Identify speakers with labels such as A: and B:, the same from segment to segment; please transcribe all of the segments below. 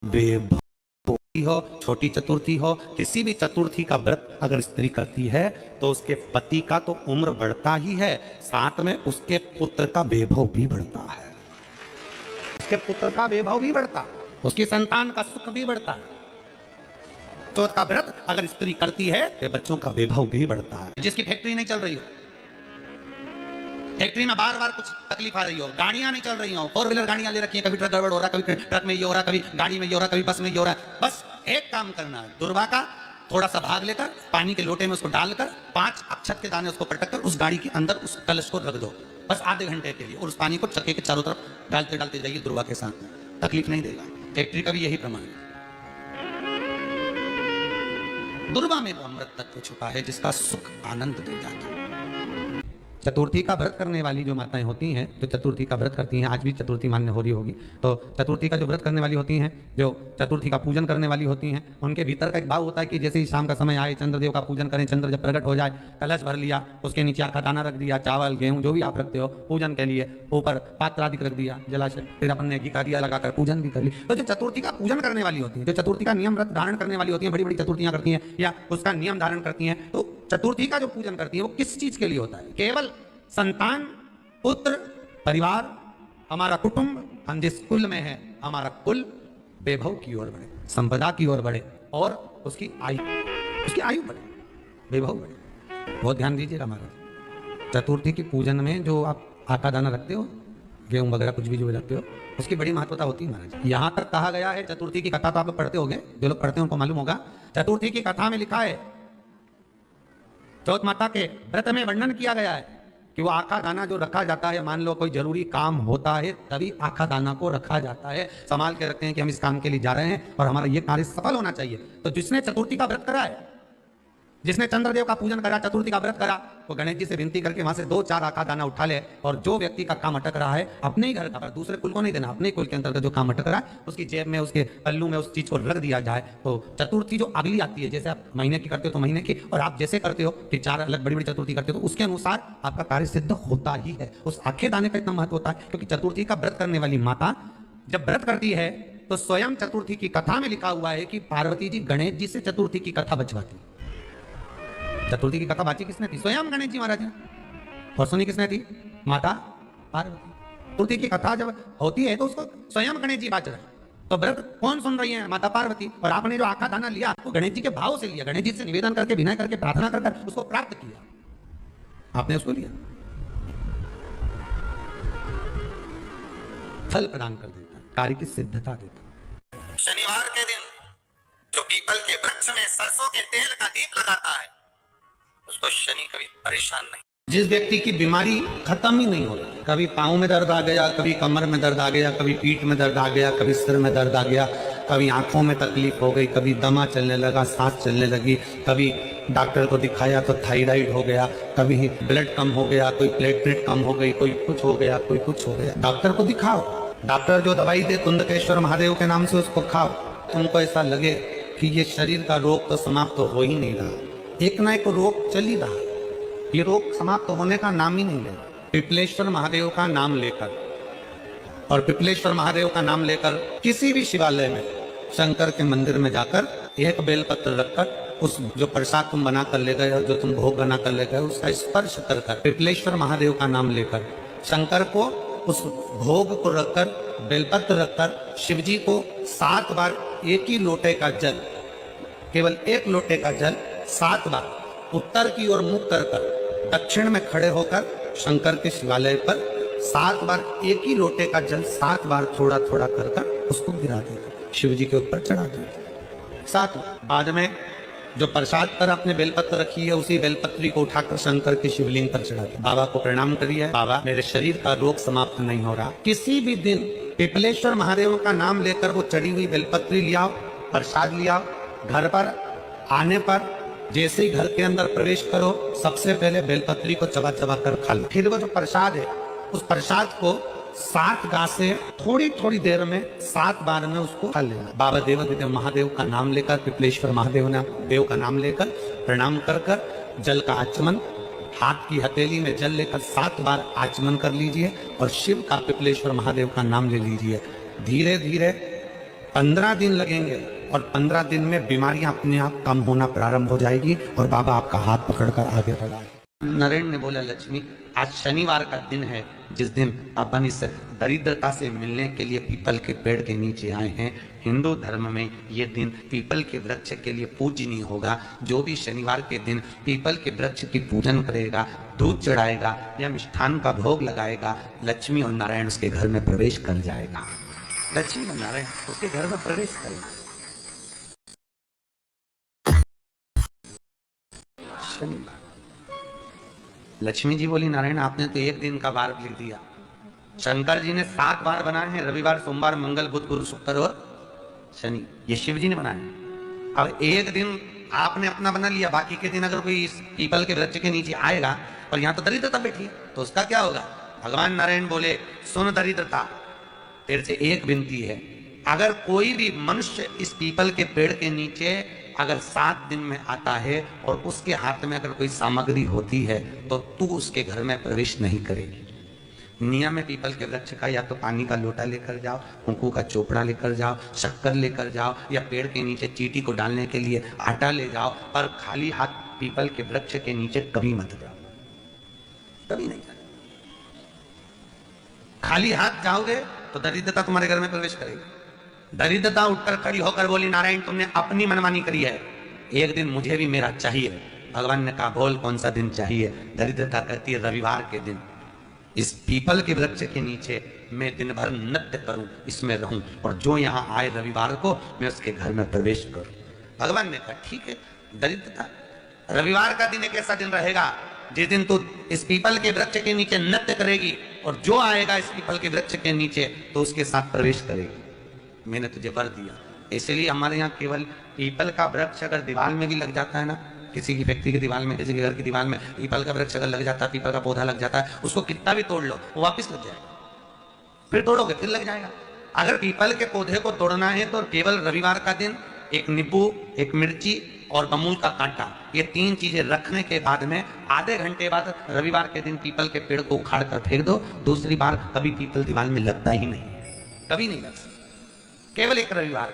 A: बेभूति हो, छोटी चतुर्थी हो, किसी भी चतुर्थी का व्रत अगर स्त्री करती है तो उसके पति का तो उम्र बढ़ता ही है, साथ में उसके पुत्र का वैभव भी बढ़ता है। उसके पुत्र का वैभव भी बढ़ता, उसकी संतान का सुख भी बढ़ता है। चौथ का व्रत अगर स्त्री करती है तो बच्चों का वैभव भी बढ़ता है। जिसकी फैक्ट्री नहीं चल रही हो, फैक्ट्री में बार बार कुछ तकलीफ आ रही हो, गाड़ियां नहीं चल रही हो, 4 व्हीलर गाड़ियां ले रखी है, कभी ट्रक गड़बड़ हो रहा है, कभी ट्रक में ये हो रहा है, कभी गाड़ी में ये हो रहा है, कभी बस में ये हो रहा है। बस एक काम करना है, दुर्वा का थोड़ा सा भाग लेकर पानी के लोटे में उसको डालकर 5 अक्षत के दाने उसको पटक कर उस गाड़ी के अंदर उस कलश को रख दो, बस आधे घंटे के लिए, और उस पानी को चक्के के चारों तरफ डालते डालते जाइए दुर्वा के साथ, तकलीफ नहीं देगा। फैक्ट्री का भी यही प्रमाण है। दुर्वा में वो अमृत तत्व छुपा है जिसका सुख आनंद दे जाता है। चतुर्थी का व्रत करने वाली जो माताएं होती हैं, जो चतुर्थी का व्रत करती हैं, आज भी चतुर्थी मान्य हो रही होगी, तो चतुर्थी का जो व्रत करने वाली होती हैं, जो चतुर्थी का पूजन करने वाली होती हैं, उनके भीतर का एक भाव होता है कि जैसे ही शाम का समय आए, चंद्रदेव का पूजन करें, चंद्र जब प्रकट हो जाए, कलश भर लिया, उसके नीचे आखा दाना रख दिया, चावल गेहूं जो भी आप रखते हो पूजन के लिए, ऊपर पात्र आदि रख दिया जलाशय, फिर अपन ने घी का दिया लगाकर पूजन भी कर ली। तो जो चतुर्थी का पूजन करने वाली होती है, जो चतुर्थी का नियम व्रत धारण करने वाली होती है, बड़ी बड़ी चतुर्थियां करती हैं या उसका नियम धारण करती हैं, तो चतुर्थी का जो पूजन करती है वो किस चीज के लिए होता है? केवल संतान, पुत्र, परिवार, हमारा कुटुंब, हम जिस कुल में है, हमारा कुल वैभव की ओर बढ़े, संपदा की ओर बढ़े और उसकी आयु बढ़े, वैभव बढ़े। बहुत ध्यान दीजिएगा महाराज, चतुर्थी की पूजन में जो आप आटा दाना रखते हो, गेहूं वगैरह कुछ भी जो रखते हो, उसकी बड़ी महत्वता होती है महाराज। यहां तक कहा गया है, चतुर्थी की कथा तो आप लोग पढ़ते होंगे, जो लोग पढ़ते हैं उनको मालूम होगा, चतुर्थी की कथा में लिखा है, चौथ माता के व्रत में वर्णन किया गया है कि वो आखा दाना जो रखा जाता है, मान लो कोई जरूरी काम होता है तभी आखा दाना को रखा जाता है, संभाल के रखते हैं कि हम इस काम के लिए जा रहे हैं और हमारा ये कार्य सफल होना चाहिए। तो जिसने चतुर्थी का व्रत करा है, जिसने चंद्रदेव का पूजन करा, चतुर्थी का व्रत करा, वो गणेश जी से विनती करके वहां से 2-4 आखा दाना उठा ले, और जो व्यक्ति का काम अटक रहा है अपने ही घर का, दूसरे कुल को नहीं देना, अपने कुल के अंतर्गत जो काम अटक रहा है उसकी जेब में, उसके पल्लू में उस चीज को रख दिया जाए। तो चतुर्थी जो अगली आती है, जैसे आप महीने की करते हो तो महीने की, और आप जैसे करते हो कि 4 अलग बड़ी बड़ी चतुर्थी करते हो तो उसके अनुसार आपका कार्य सिद्ध होता ही है। उस आखे दाने का इतना महत्व होता है क्योंकि चतुर्थी का व्रत करने वाली माता जब व्रत करती है तो स्वयं चतुर्थी की कथा में लिखा हुआ है कि पार्वती जी गणेश जी से चतुर्थी की कथा बचवाती। चतुर्थी की कथा बाची किसने थी? स्वयं गणेश जी महाराज ने। और सुनी किसने थी? माता पार्वती। चतुर्थी की कथा जब होती है तो उसको स्वयं गणेश जी बाच रहे हैं, तो व्रत कौन सुन रही है? माता पार्वती। और आपने जो आखा दाना लिया वो गणेश जी के भाव से लिया, गणेश जी से निवेदन करके, विनय करके, प्रार्थना कर उसको प्राप्त किया, आपने उसको लिया, फल प्रदान कर देता, कार्य की सिद्धता देता। शनिवार के दिन जो पीपल के वृक्ष में सरसों के तेल का दीप लगाता है उसको शनि कभी परेशान नहीं। जिस व्यक्ति की बीमारी खत्म ही नहीं हो रही, कभी पांव में दर्द आ गया, कभी कमर में दर्द आ गया, कभी पीठ में दर्द आ गया, कभी सिर में दर्द आ गया, कभी आंखों में तकलीफ हो गई, कभी दमा चलने लगा, सांस चलने लगी, कभी डॉक्टर को दिखाया तो थायराइड हो गया, कभी ब्लड कम हो गया, कोई प्लेटलेट कम हो गई, कोई कुछ हो गया, कोई कुछ हो गया, डॉक्टर को दिखाओ, डॉक्टर जो दवाई दे कुंदकेश्वर महादेव के नाम से उसको खाओ। तुमको ऐसा लगे कि ये शरीर का रोग तो समाप्त हो ही नहीं रहा, एक ना एक रोग चल ही रहा, ये रोग समाप्त होने का नाम ही नहीं ले। पिपलेश्वर महादेव का नाम लेकर, और पिपलेश्वर महादेव का नाम लेकर किसी भी शिवालय में, शंकर के मंदिर में जाकर एक बेलपत्र रखकर उस जो प्रसाद तुम बना कर ले गए और जो तुम भोग बना कर ले गए उसका स्पर्श कर कर, पिपलेश्वर महादेव का नाम लेकर, शंकर को उस भोग को रखकर, बेलपत्र रखकर, शिव जी को 7 बार एक ही लोटे का जल, केवल एक लोटे का जल 7 बार उत्तर की ओर मुख कर कर, दक्षिण में खड़े होकर शंकर के शिवालय पर 7 बार एक ही लोटे का जल 7 बार थोड़ा थोड़ा कर कर उसको गिरा देगा, शिव जी के ऊपर चढ़ा देगा। 7 बाद में जो प्रसाद पर आपने बेलपत्र रखी है उसी बेलपत्री को उठाकर शंकर के शिवलिंग पर चढ़ा दिया। बाबा को प्रणाम करिए, बाबा मेरे शरीर का रोग समाप्त नहीं हो रहा। किसी भी दिन पिपलेश्वर महादेव का नाम लेकर वो चढ़ी हुई बेलपत्री लियाओ, प्रसाद लियाओ, घर पर आने पर जैसे ही घर के अंदर प्रवेश करो सबसे पहले बेलपत्री को चबा चबा कर खा लो। फिर वो जो प्रसाद है उस प्रसाद को 7 गांव से थोड़ी थोड़ी देर में 7 बार में उसको खा लेना। बाबा देवादिदेव महादेव का नाम लेकर, पिपलेश्वर महादेव देव का नाम लेकर प्रणाम कर कर जल का आचमन, हाथ की हथेली में जल लेकर 7 बार आचमन कर लीजिए और शिव का, पिपलेश्वर महादेव का नाम ले लीजिए। धीरे धीरे 15 दिन लगेंगे और 15 दिन में बीमारियां अपने आप कम होना प्रारंभ हो जाएगी और बाबा आपका हाथ पकड़कर आगे बढ़ाए। नरेंद्र ने बोला, लक्ष्मी आज शनिवार का दिन है जिस दिन अपन इस दरिद्रता से मिलने के लिए पीपल के पेड़ के नीचे आए हैं। हिंदू धर्म में ये दिन पीपल के वृक्ष के लिए पूजनीय होगा। जो भी शनिवार के दिन पीपल के वृक्ष की पूजन करेगा, दूध चढ़ाएगा या मिष्ठान का भोग लगाएगा, लक्ष्मी और नारायण उसके घर में प्रवेश कर जाएगा। लक्ष्मी और नारायण उसके घर में प्रवेश करेगा। शनिवार लक्ष्मी जी बोली, नारायण आपने तो एक दिन का वार लिख दिया। शंकर जी ने 7 वार बनाए हैं, रविवार, सोमवार, मंगल, बुध, गुरु, शुक्र और शनि। ये शिव जी ने बनाए। अब एक दिन आपने अपना बना लिया, बाकी के दिन अगर कोई इस पीपल के वृक्ष के नीचे आएगा और यहाँ तो दरिद्रता बैठी है तो उसका क्या होगा? भगवान नारायण बोले, सुन दरिद्रता, तेरे से एक विनती है, अगर कोई भी मनुष्य इस पीपल के पेड़ के नीचे अगर 7 दिन में आता है और उसके हाथ में अगर कोई सामग्री होती है तो तू उसके घर में प्रवेश नहीं करेगी। नियम है पीपल के वृक्ष का, या तो पानी का लोटा लेकर जाओ, कुंकू का चोपड़ा लेकर जाओ, शक्कर लेकर जाओ, या पेड़ के नीचे चींटी को डालने के लिए आटा ले जाओ, पर खाली हाथ पीपल के वृक्ष के नीचे कभी मत जाओ, कभी नहीं जाओ। खाली हाथ जाओगे तो दरिद्रता तुम्हारे घर में प्रवेश करेगी। दरिद्रता उठकर खड़ी होकर बोली, नारायण तुमने अपनी मनमानी करी है, एक दिन मुझे भी मेरा चाहिए। भगवान ने कहा, बोल कौन सा दिन चाहिए? दरिद्रता कहती है, रविवार के दिन इस पीपल के वृक्ष के नीचे मैं दिन भर नृत्य करूं, इसमें रहूं, और जो यहां आए रविवार को मैं उसके घर में प्रवेश करूं। भगवान ने कहा, ठीक है। दरिद्रता रविवार का दिन एक ऐसा दिन रहेगा जिस दिन तू इस पीपल के वृक्ष के नीचे नृत्य करेगी और जो आएगा इस पीपल के वृक्ष के नीचे तो उसके साथ प्रवेश करेगी। मैंने तुझे वर दिया। इसलिए हमारे यहाँ केवल पीपल का वृक्ष अगर दीवार में भी लग जाता है ना, किसी की व्यक्ति की दीवार में, किसी के घर की दीवार में पीपल का वृक्ष अगर लग जाता है, पीपल का पौधा लग जाता है, उसको कितना भी तोड़ लो वो वापस लग जाएगा। फिर तोड़ोगे फिर लग जाएगा। अगर पीपल के पौधे को तोड़ना है तो केवल रविवार का दिन एक नींबू, एक मिर्ची और बमूल का कांटा, ये 3 चीजें रखने के बाद में आधे घंटे बाद रविवार के दिन पीपल के पेड़ को उखाड़ कर फेंक दो। दूसरी बार कभी पीपल दीवार में लगता ही नहीं, कभी नहीं लगता। केवल एक रविवार,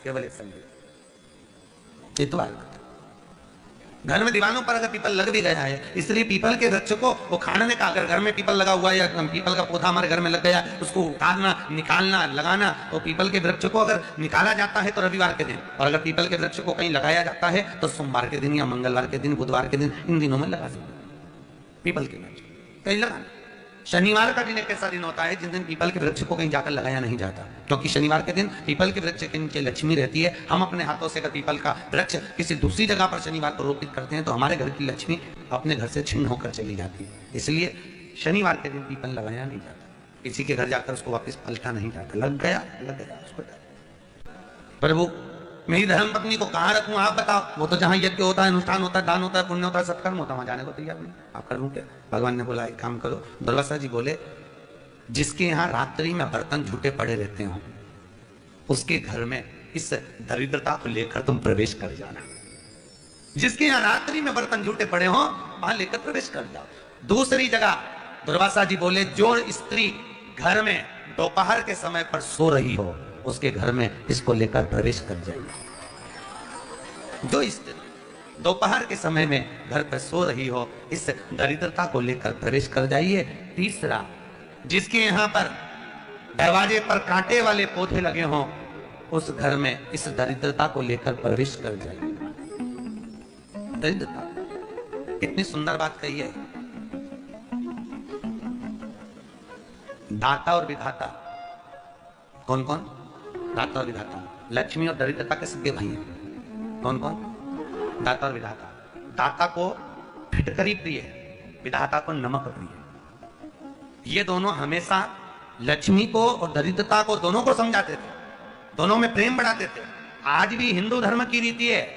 A: केवल एक संडे, इतवार घर में दीवानों पर अगर पीपल लग भी गया है, इसलिए पीपल के वृक्ष को उखाड़ने का, अगर घर में पीपल लगा हुआ है या पीपल का पौधा हमारे घर में लग गया, उसको उखाड़ना, निकालना, लगाना, तो पीपल के वृक्ष को अगर निकाला जाता है तो रविवार के दिन, और अगर पीपल के वृक्ष को कहीं लगाया जाता है तो सोमवार के दिन या मंगलवार के दिन, बुधवार के दिन, इन दिनों में लगा सकते पीपल के वृक्ष कहीं लगाना। शनिवार का दिन एक ऐसा दिन होता है जिस दिन पीपल के वृक्ष को कहीं जाकर लगाया नहीं जाता, क्योंकि शनिवार के दिन पीपल के वृक्ष के नीचे लक्ष्मी रहती है। हम अपने हाथों से अगर पीपल का वृक्ष किसी दूसरी जगह पर शनिवार को रोपित करते हैं तो हमारे घर की लक्ष्मी अपने घर से छिन्न होकर चली जाती है। इसलिए शनिवार के दिन पीपल लगाया नहीं जाता, किसी के घर जाकर उसको वापस पलटा नहीं जाता। लग गया उसको। प्रभु मेरी धर्म पत्नी को कहाँ रखूं आप बताओ? वो तो जहां यज्ञ होता है, अनुष्ठान होता है, दान होता है, पुण्य होता है, सत्कर्म होता है, वहां जाने को तैयार नहीं। आप कर लूं क्या? भगवान ने बोला, एक काम करो। दुर्वासा जी बोले, जिसके यहाँ रात्रि में बर्तन झूठे पड़े रहते हो उसके घर में इस दरिद्रता को लेकर तुम प्रवेश कर जाना। जिसके यहाँ रात्रि में बर्तन झूठे पड़े हो वहां लेकर प्रवेश कर जाओ। दूसरी जगह दुर्वासा जी बोले, जो स्त्री घर में दोपहर के समय पर सो रही हो उसके घर में इसको लेकर प्रवेश कर जाइए। जो स्त्री दोपहर के समय में घर पर सो रही हो इस दरिद्रता को लेकर प्रवेश कर जाइए। तीसरा, जिसके यहाँ पर दरवाजे पर कांटे वाले पौधे लगे हों उस घर में इस दरिद्रता को लेकर प्रवेश कर जाइए। दरिद्रता, कितनी सुंदर बात कही है। दाता और विधाता, कौन कौन? दाता और विधाता। लक्ष्मी और दरिद्रता के सगे भाई हैं। कौन कौन? दाता और विधाता। दाता को फिटकरी प्रिय है, विधाता को नमक प्रिय है। ये दोनों हमेशा लक्ष्मी को और दरिद्रता को दोनों को समझाते थे, दोनों में प्रेम बढ़ाते थे। आज भी हिंदू धर्म की रीति है।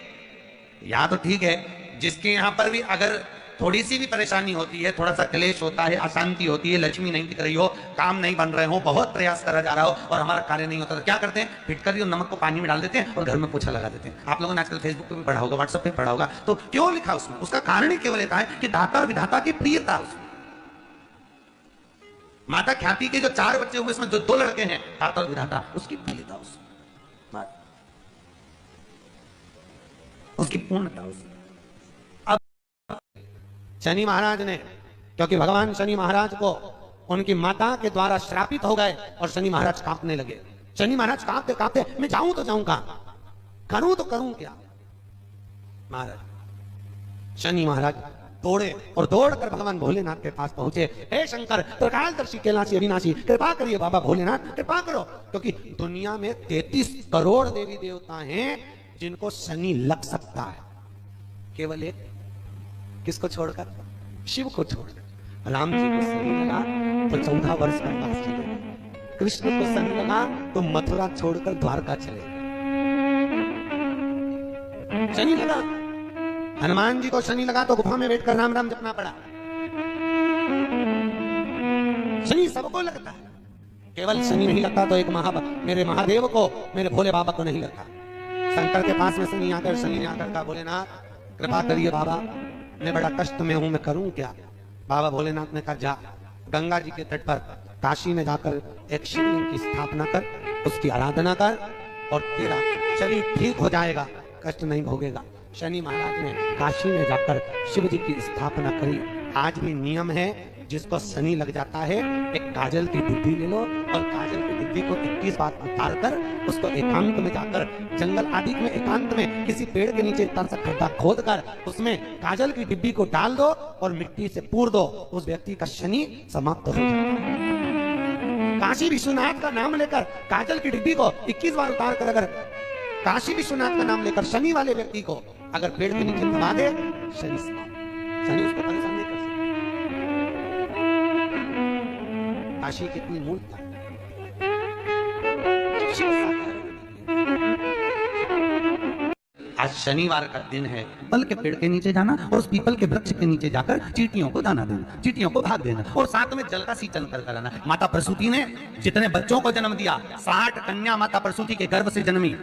A: यहाँ तो ठीक है, जिसके यहाँ पर भी अगर थोड़ी सी भी परेशानी होती है, थोड़ा सा क्लेश होता है, अशांति होती है, लक्ष्मी नहीं दिख रही हो, काम नहीं बन रहे हो, बहुत प्रयास करा जा रहा हो और हमारा कार्य नहीं होता, तो क्या करते हैं? फिटकरी और नमक को पानी में डाल देते हैं और घर में पोछा लगा देते हैं। आप लोगों ने आजकल फेसबुक पे भी पढ़ा होगा, व्हाट्सएप पे पढ़ा होगा। तो क्यों लिखा उसमें? उसका कारण ही केवल था कि दाता और विधाता की प्रियता। उसमें माता ख्याति के जो 4 बच्चे हुए, इसमें जो 2 लड़के हैं, दाता और विधाता, उसकी प्रियता उसमें। उसकी पूर्णता उसकी। अब शनि महाराज ने, क्योंकि भगवान शनि महाराज को उनकी माता के द्वारा श्रापित हो गए और शनि महाराज कांपने लगे। शनि महाराज कांपते कांपते, मैं जाऊं तो जाऊं कहां, करूं तो करूं क्या। महाराज शनि महाराज दौड़े और दौड़कर भगवान भोलेनाथ के पास पहुंचे। हे शंकर, त्रिकालदर्शी, कैलाशी, अविनाशी, कृपा करिए बाबा भोलेनाथ, कृपा करो। क्योंकि दुनिया में 33 करोड़ देवी देवता हैं जिनको शनि लग सकता है, केवल एक, किसको छोड़कर, शिव को छोड़कर। राम जी को शनि लगा तो 14 वर्ष का वनवास चले, कृष्ण को शनि लगा तो मथुरा छोड़कर द्वारका चले। शनि लगा, हनुमान जी को शनि लगा तो गुफा में बैठकर राम राम जपना पड़ा। शनि सबको लगता है, केवल शनि नहीं लगता तो एक मेरे महादेव को, मेरे भोले बाबा को नहीं लगता। शंकर के पास में शनि ने आकर कहा, भोलेनाथ कृपा करिए बाबा, मैं बड़ा कष्ट में हूं, मैं करूं क्या। बाबा भोलेनाथ ने कहा, जा गंगा जी के तट पर काशी में जाकर एक शिवलिंग की स्थापना कर, उसकी आराधना कर और तेरा शरीर ठीक हो जाएगा, कष्ट नहीं भोगेगा। शनि महाराज ने काशी में जाकर शिव जी की स्थापना करी। आज भी नियम है, जिसको शनि लग जाता है, एक काजल की डिब्बी ले लो और काजल की डिब्बी को 21 बार उतारकर उसको एकांत में जाकर, जंगल आदि में एकांत में किसी पेड़ के नीचे इतना सा खड्डा खोद कर उसमें काजल की डिब्बी को डाल दो और मिट्टी से पूर दो, उस व्यक्ति का शनि समाप्त हो जाता है। काशी विश्वनाथ का नाम लेकर काजल की डिब्बी को 21 बार उतार कर, अगर काशी विश्वनाथ का नाम लेकर शनि वाले व्यक्ति को अगर पेड़ के नीचे दबा दे, शनि उसको परेशान नहीं कर सकता। काशी कितनी मूर्खता है। आज शनिवार का दिन है, पीपल के पेड़ के नीचे जाना और उस पीपल के वृक्ष के नीचे जाकर चींटियों को दाना देना, चींटियों को भाग देना और साथ में जल का सिंचन कर आना। माता प्रसूति ने जितने बच्चों को जन्म दिया, 60 कन्या माता प्रसूति के गर्भ से जन्मी।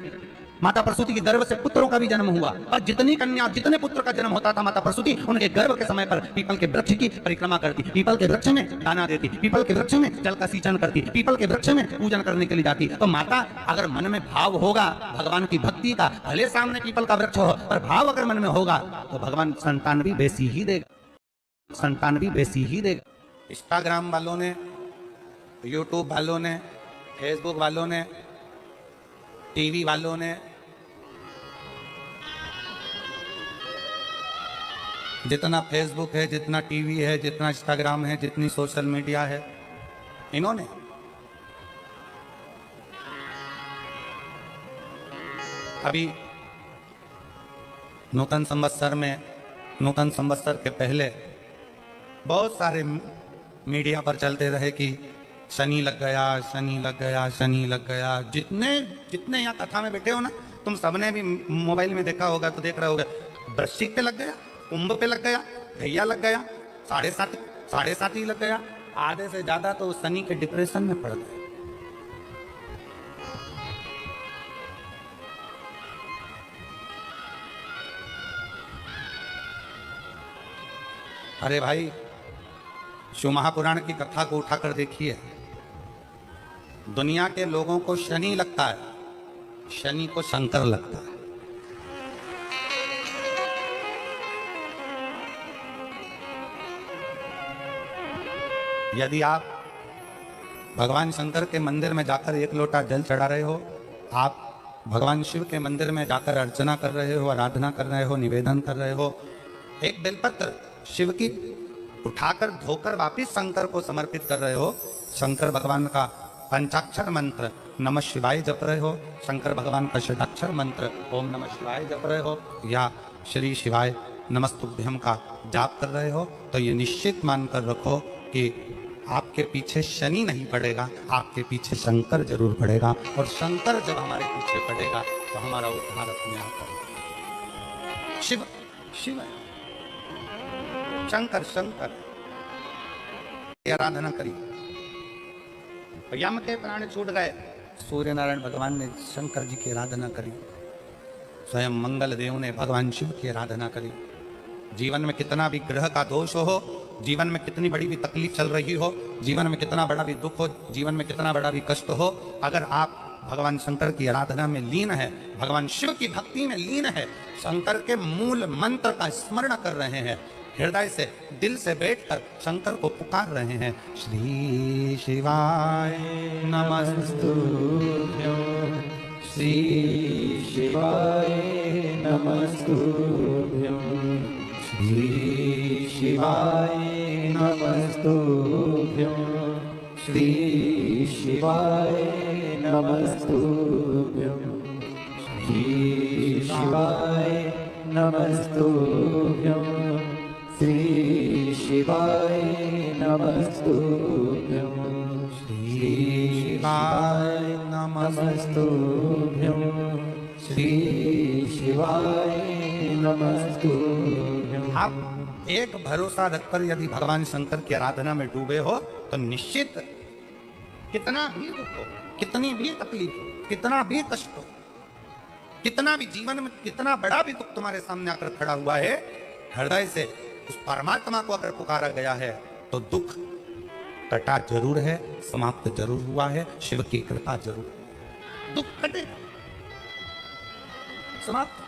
A: माता प्रसूति के गर्भ से पुत्रों का भी जन्म हुआ और जितनी कन्या, जितने पुत्र का जन्म होता था, माता प्रसूति उनके गर्भ के समय पर पीपल के वृक्ष की परिक्रमा करती, पीपल के वृक्ष में दाना देती, पीपल के वृक्ष में जल का सिंचन करती, पीपल के वृक्ष में पूजन करने के लिए जाती। तो माता, अगर मन में भाव होगा भगवान की भक्ति का, भले सामने पीपल का वृक्ष हो, पर भाव अगर मन में होगा तो भगवान संतान भी वैसी ही देगा, संतान भी वैसी ही देगा। इंस्टाग्राम वालों ने, यूट्यूब वालों ने, फेसबुक वालों ने, टीवी वालों ने, जितना फेसबुक है, जितना टीवी है, जितना इंस्टाग्राम है, जितनी सोशल मीडिया है, इन्होंने अभी नूतन संवत्सर में, नूतन संवत्सर के पहले बहुत सारे मीडिया पर चलते रहे कि शनि लग गया, शनि लग गया, शनि लग गया। जितने यहाँ कथा में बैठे हो ना, तुम सबने भी मोबाइल में देखा होगा तो देख रहे होगा, वृश्चिक पे लग गया, कुंभ पे लग गया, भैया लग गया, 7.5 ही लग गया, आधे से ज्यादा तो शनि के डिप्रेशन में पड़ गए। अरे भाई, शिव महापुराण की कथा को उठाकर देखिए, दुनिया के लोगों को शनि लगता है, शनि को शंकर लगता है। यदि आप भगवान शंकर के मंदिर में जाकर एक लोटा जल चढ़ा रहे हो, आप भगवान शिव के मंदिर में जाकर अर्चना कर रहे हो, आराधना कर रहे हो, निवेदन कर रहे हो, एक बेलपत्र शिव की उठाकर धोकर वापिस शंकर को समर्पित कर रहे हो, शंकर भगवान का पंचाक्षर मंत्र नमः शिवाय जप रहे हो, शंकर भगवान का षडाक्षर मंत्र ओम नमः शिवाय जप रहे हो, या श्री शिवाय नमस्तुभ्यम का जाप कर रहे हो, तो ये निश्चित मानकर रखो कि आपके पीछे शनि नहीं पड़ेगा, आपके पीछे शंकर जरूर पड़ेगा। और शंकर जब हमारे पीछे पड़ेगा तो हमारा उद्धार अपने आप होगा। शिव शिव शंकर शंकर आराधना करी, यम के प्राण छूट गए, सूर्य नारायण भगवान ने शंकर जी की आराधना करी, स्वयं मंगल देव ने भगवान शिव की आराधना करी। जीवन में कितना भी ग्रह का दोष हो, जीवन में कितनी बड़ी भी तकलीफ चल रही हो, जीवन में कितना बड़ा भी दुख हो, जीवन में कितना बड़ा भी कष्ट हो, अगर आप भगवान शंकर की आराधना में लीन है, भगवान शिव की भक्ति में लीन है, शंकर के मूल मंत्र का स्मरण कर रहे हैं, हृदय से दिल से बैठकर शंकर को पुकार रहे हैं। श्री शिवाय नमस्तुभ्यो, श्री शिवाय नमस्तुभ्यो, श्री शिवाय नमस्तुभ्यो, श्री शिवाय नमस्तुभ्यो, श्री शिवाय नमस्तुभ्यो, श्री शिवाय नमस्तुभ्यो, श्री शिवाय नमस्तुभ्यो, श्री शिवाय नमस्तुभ्यो। आप एक भरोसा रखकर यदि भगवान शंकर की आराधना में डूबे हो तो निश्चित कितना भी दुख हो, कितनी भी तकलीफ हो, कितना भी कष्ट हो, कितना भी जीवन में कितना बड़ा भी दुख तुम्हारे सामने आकर खड़ा हुआ है, हृदय से उस परमात्मा को अगर पुकारा गया है तो दुख कटा जरूर है, समाप्त जरूर हुआ है, शिव की कृपा जरूर, दुख कटे समाप्त।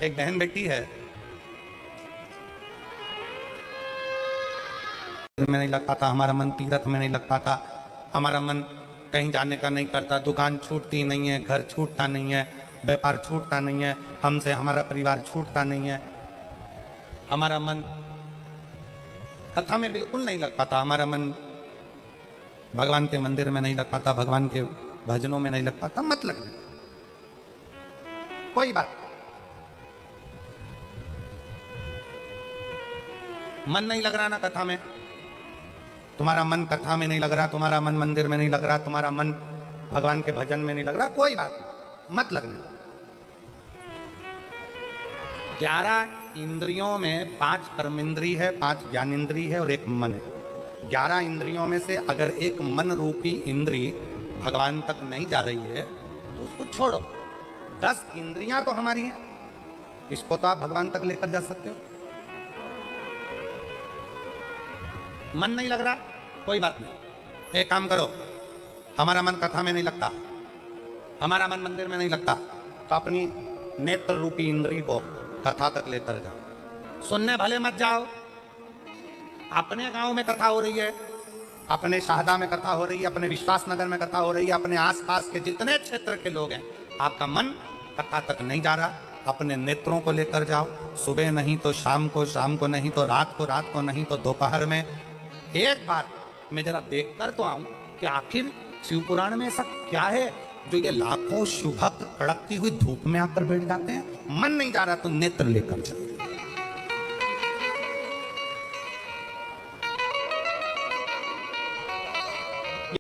A: एक बहन बेटी है, में नहीं लगता था, हमारा मन तीर्थ में नहीं लगता था, हमारा मन कहीं जाने का नहीं करता, दुकान छूटती नहीं है, घर छूटता नहीं है, व्यापार छूटता नहीं है, हमसे हमारा परिवार छूटता नहीं है, हमारा मन कथा में बिल्कुल नहीं लगता था, हमारा मन भगवान के मंदिर में नहीं लगता था, भगवान के भजनों में नहीं लगता था, मत लगने, कोई बात, मन नहीं लग रहा ना कथा में, तुम्हारा मन कथा में नहीं लग रहा, तुम्हारा मन मंदिर में नहीं लग रहा, तुम्हारा मन भगवान के भजन में नहीं लग रहा, कोई बात नहीं, मत लगने। 11 इंद्रियों में 5 कर्मेंद्री है, 5 ज्ञानेंद्री है और 1 मन है। 11 इंद्रियों में से अगर एक मन रूपी इंद्री भगवान तक नहीं जा रही है तो उसको छोड़ो। 10 इंद्रियां तो हमारी हैं, इसको तो आप भगवान तक लेकर जा सकते हो। मन नहीं लग रहा, कोई बात नहीं, एक काम करो, हमारा मन कथा में नहीं लगता, हमारा मन मंदिर में नहीं लगता, तो अपनी नेत्र रूपी इंद्री को कथा तक लेकर जाओ। सुनने भले मत जाओ, अपने गांव में कथा हो रही है, अपने शाहदा में कथा हो रही है, अपने विश्वास नगर में कथा हो रही है, अपने आसपास के जितने क्षेत्र के लोग हैं, आपका मन कथा तक नहीं जा रहा, अपने नेत्रों को लेकर जाओ। सुबह नहीं तो शाम को, शाम को नहीं तो रात को नहीं तो दोपहर में एक बार मैं जरा देख कर तो आऊं कि आखिर शिव पुराण में ऐसा क्या है जो ये लाखों शिव भक्त कड़कती हुई धूप में आकर बैठ जाते हैं। मन नहीं जा रहा तो नेत्र लेकर जाओ।